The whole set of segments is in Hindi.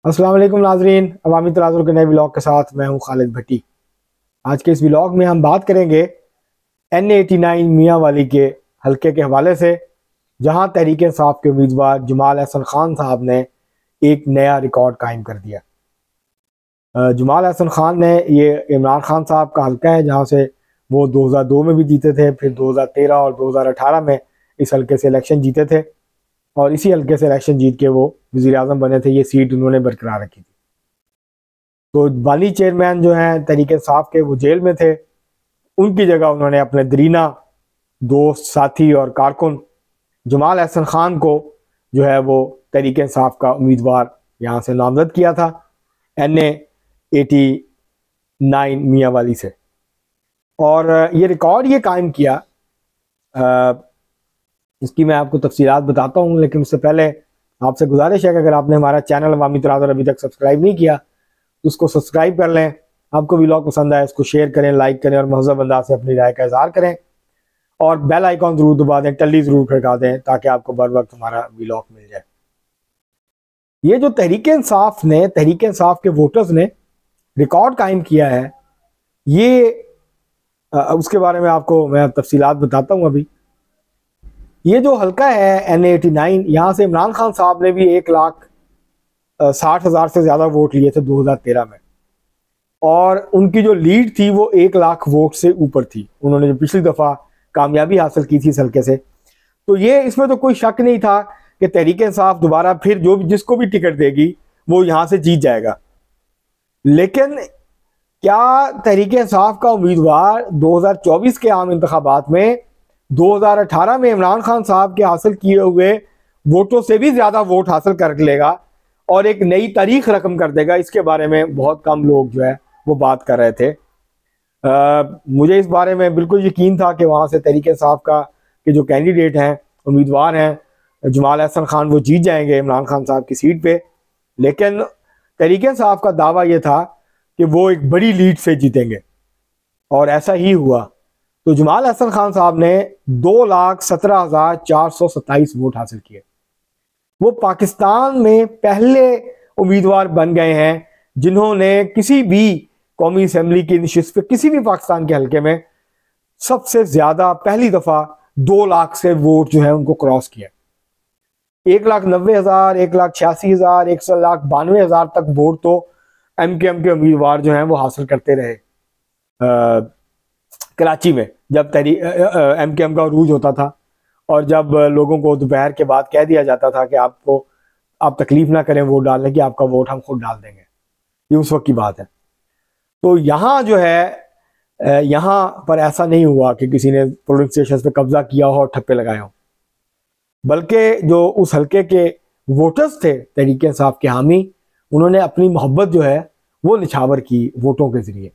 अस्सलाम वालेकुम नाजरीन, अवामी तनाज़ुर के नए ब्लॉग के साथ मैं हूं खालिद भट्टी। आज के इस ब्लॉग में हम बात करेंगे N89 मियाँ वाली के हलके के हवाले से, जहां तहरीक इंसाफ के उम्मीदवार जमाल अहसन खान साहब ने एक नया रिकॉर्ड कायम कर दिया। जमाल अहसन खान ने, ये इमरान खान साहब का हलका है जहां से वो 2002 में भी जीते थे, फिर 2013 और 2018 में इस हलके से इलेक्शन जीते थे और इसी हलके से इलेक्शन जीत के वो वज़ीर आज़म बने थे। ये सीट उन्होंने बरकरार रखी थी। तो बानी चेयरमैन जो हैं तहरीक इंसाफ के, वो जेल में थे। उनकी जगह उन्होंने अपने दरीना दोस्त, साथी और कारकुन जमाल अहसन खान को जो है वो तहरीक इंसाफ का उम्मीदवार यहाँ से नामजद किया था N89 मियाँ वाली से। और ये रिकॉर्ड ये कायम किया, इसकी मैं आपको तफसीलात बताता हूँ, लेकिन उससे पहले आपसे गुजारिश है कि अगर आपने हमारा चैनल अवामी तनाज़ुर अभी तक सब्सक्राइब नहीं किया तो उसको सब्सक्राइब कर लें। आपको व्लॉग पसंद आए इसको शेयर करें, लाइक करें और महज़ब अंदाज से अपनी राय का इज़हार करें और बेल आइकॉन ज़रूर दबा दें, टल्ली ज़रूर खड़का दें ताकि आपको बर वक्त हमारा व्लॉग मिल जाए। ये जो तहरीक इंसाफ ने, तहरीक इंसाफ के वोटर्स ने रिकॉर्ड कायम किया है, ये उसके बारे में आपको मैं तफसीलात बताता हूँ। अभी ये जो हल्का है N89, यहाँ से इमरान खान साहब ने भी 1,60,000 से ज़्यादा वोट लिए थे 2013 में, और उनकी जो लीड थी वो 1,00,000 वोट से ऊपर थी। उन्होंने जो पिछली दफ़ा कामयाबी हासिल की थी इस हल्के से, तो ये इसमें तो कोई शक नहीं था कि तहरीक इंसाफ दोबारा फिर जो भी जिसको भी टिकट देगी वो यहाँ से जीत जाएगा। लेकिन क्या तहरीक इंसाफ का उम्मीदवार 2024 के आम इंतखाबात में 2018 में इमरान खान साहब के हासिल किए हुए वोटों से भी ज़्यादा वोट हासिल कर लेगा और एक नई तारीख रकम कर देगा? इसके बारे में बहुत कम लोग जो है वो बात कर रहे थे। मुझे इस बारे में बिल्कुल यकीन था कि वहाँ से तहरीक इंसाफ का के जो कैंडिडेट हैं, उम्मीदवार हैं जमाल अहसन खान, वो जीत जाएंगे इमरान खान साहब की सीट पे। लेकिन तहरीक इंसाफ का दावा ये था कि वो एक बड़ी लीड से जीतेंगे और ऐसा ही हुआ। तो जमाल अहसन खान साहब ने 2,17,427 वोट हासिल किए। वो पाकिस्तान में पहले उम्मीदवार बन गए हैं जिन्होंने किसी भी कौमी असम्बली की नशिस्त पे किसी भी पाकिस्तान के हल्के में सबसे ज्यादा पहली दफा 2 लाख से वोट जो है उनको क्रॉस किया। 1,90,000, 1,86,000, 1,92,000 तक वोट तो MKM के उम्मीदवार जो हैं वो हासिल करते रहे कराची में, जब MKM का अरूज होता था और जब लोगों को दोपहर के बाद कह दिया जाता था कि आप तकलीफ ना करें वोट डालने की, आपका वोट हम खुद डाल देंगे। ये उस वक्त की बात है। तो यहाँ जो है, यहाँ पर ऐसा नहीं हुआ कि किसी ने पोलिंग स्टेशन पे कब्जा किया हो और ठप्पे लगाए हो, बल्कि जो उस हल्के के वोटर्स थे तहरीक इंसाफ के हामी, उन्होंने अपनी मोहब्बत जो है वो निछावर की वोटों के ज़रिए।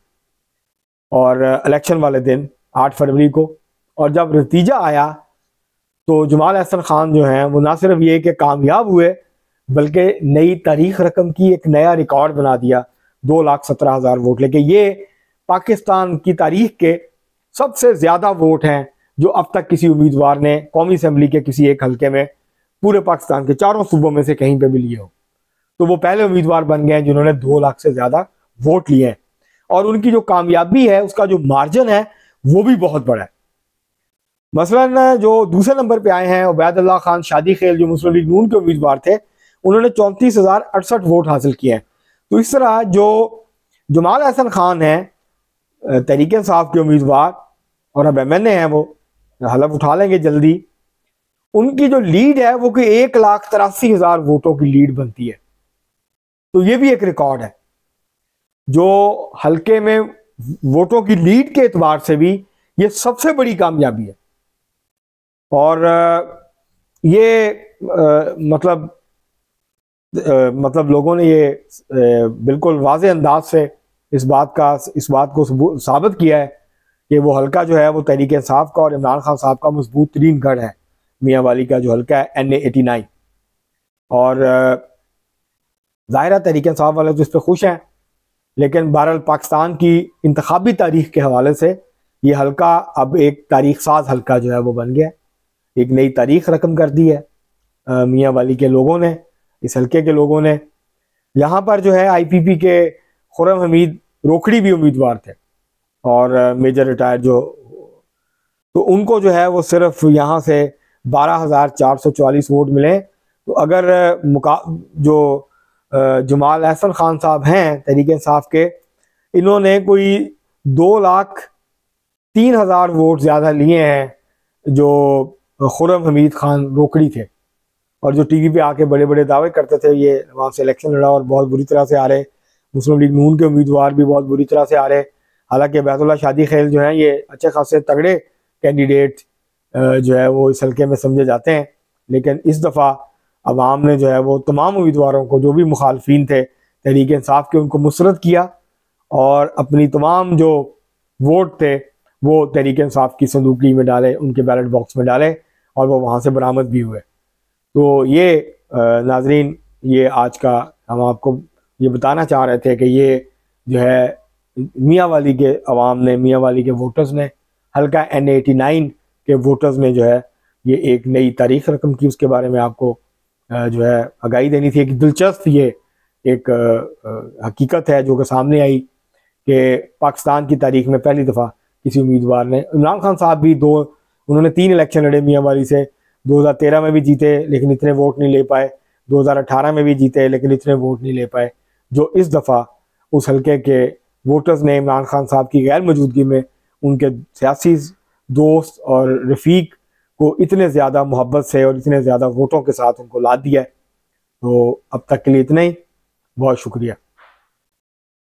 और इलेक्शन वाले दिन 8 फरवरी को, और जब नतीजा आया तो जमाल अहसन खान जो हैं वो ना सिर्फ ये कि कामयाब हुए, बल्कि नई तारीख रकम की, एक नया रिकॉर्ड बना दिया 2,17,000 वोट लेके। ये पाकिस्तान की तारीख के सबसे ज़्यादा वोट हैं जो अब तक किसी उम्मीदवार ने कौमी असम्बली के किसी एक हल्के में पूरे पाकिस्तान के 4 सूबों में से कहीं पे भी लिए हो। तो वो पहले उम्मीदवार बन गए हैं जिन्होंने 2 लाख से ज़्यादा वोट लिए हैं, और उनकी जो कामयाबी है उसका जो मार्जिन है वो भी बहुत बड़ा है। मसलन जो दूसरे नंबर पे आए हैं उबैदुल्लाह खान शादी खेल, जो मुस्लिम लीग नून के उम्मीदवार थे, उन्होंने 34,068 वोट हासिल किए हैं। तो इस तरह जो जमाल अहसन खान हैं तहरीक इंसाफ के उम्मीदवार और अब MNA हैं, वो हलफ उठा लेंगे जल्दी, उनकी जो लीड है वो कि 1,83,000 वोटों की लीड बनती है। तो ये भी एक रिकॉर्ड है, जो हल्के में वोटों की लीड के एतबार से भी ये सबसे बड़ी कामयाबी है। और ये मतलब लोगों ने ये बिल्कुल वाज़े अंदाज से इस बात को साबित किया है कि वो हल्का जो है वो तहरीक इंसाफ का और इमरान खान साहब का मजबूत तरीन गढ़ है। मियाँ वाली का जो हल्का है N89, और ज़ाहिर तहरीक इंसाफ वाले तो इस पर खुश हैं, लेकिन बहरहाल पाकिस्तान की इंतखाबी तारीख के हवाले से ये हल्का अब एक तारीख साज हल्का जो है वो बन गया। एक नई तारीख रकम कर दी है मियाँ वाली के लोगों ने, इस हल्के के लोगों ने। यहाँ पर जो है IPP के खुर्रम हमीद रोखड़ी भी उम्मीदवार थे और मेजर रिटायर जो, तो उनको जो है वो सिर्फ यहाँ से 12,444 वोट मिले। तो अगर जो जमाल अहसन खान साहब हैं तहरीक इंसाफ के, इन्होंने कोई 2,03,000 वोट ज़्यादा लिए हैं जो खुर्रम हमीद खान रोकड़ी थे, और जो टीवी पे आके बड़े बड़े दावे करते थे ये वहाँ से इलेक्शन लड़ा और बहुत बुरी तरह से आ रहे। मुस्लिम लीग नून के उम्मीदवार भी बहुत बुरी तरह से आ रहे। हालांकि बैतुल्लाह शादी खेल जो है ये अच्छे खासे तगड़े कैंडिडेट जो है वो इस हल्के में समझे जाते हैं, लेकिन इस दफ़ा अवाम ने जो है वो तमाम उम्मीदवारों को, जो भी मुखालफिन थे तहरीक इंसाफ के, उनको मुसरत किया और अपनी तमाम जो वोट थे वो तहरीक इंसाफ की संदूकड़ी में डाले, उनके बैलेट बॉक्स में डाले और वो वहाँ से बरामद भी हुए। तो ये नाजरीन, ये आज का हम आपको ये बताना चाह रहे थे कि ये जो है मियाँ वाली के अवाम ने, मियाँ वाली के वोटर्स ने, हल्का N89 के वोटर्स ने जो है ये एक नई तारीख रकम की, उसके बारे में आपको जो है आगाही देनी थी। एक दिलचस्प ये एक हकीकत है जो कि सामने आई कि पाकिस्तान की तारीख में पहली दफ़ा किसी उम्मीदवार ने, इमरान खान साहब भी उन्होंने 3 इलेक्शन लड़े मियाँ वाली से, 2013 में भी जीते लेकिन इतने वोट नहीं ले पाए, 2018 में भी जीते लेकिन इतने वोट नहीं ले पाए, जो इस दफ़ा उस हल्के के वोटर्स ने इमरान खान साहब की गैर मौजूदगी में उनके सियासी दोस्त और रफ़ीक को इतने ज़्यादा मोहब्बत से और इतने ज़्यादा वोटों के साथ उनको ला दिया है। तो अब तक के लिए इतना ही, बहुत शुक्रिया।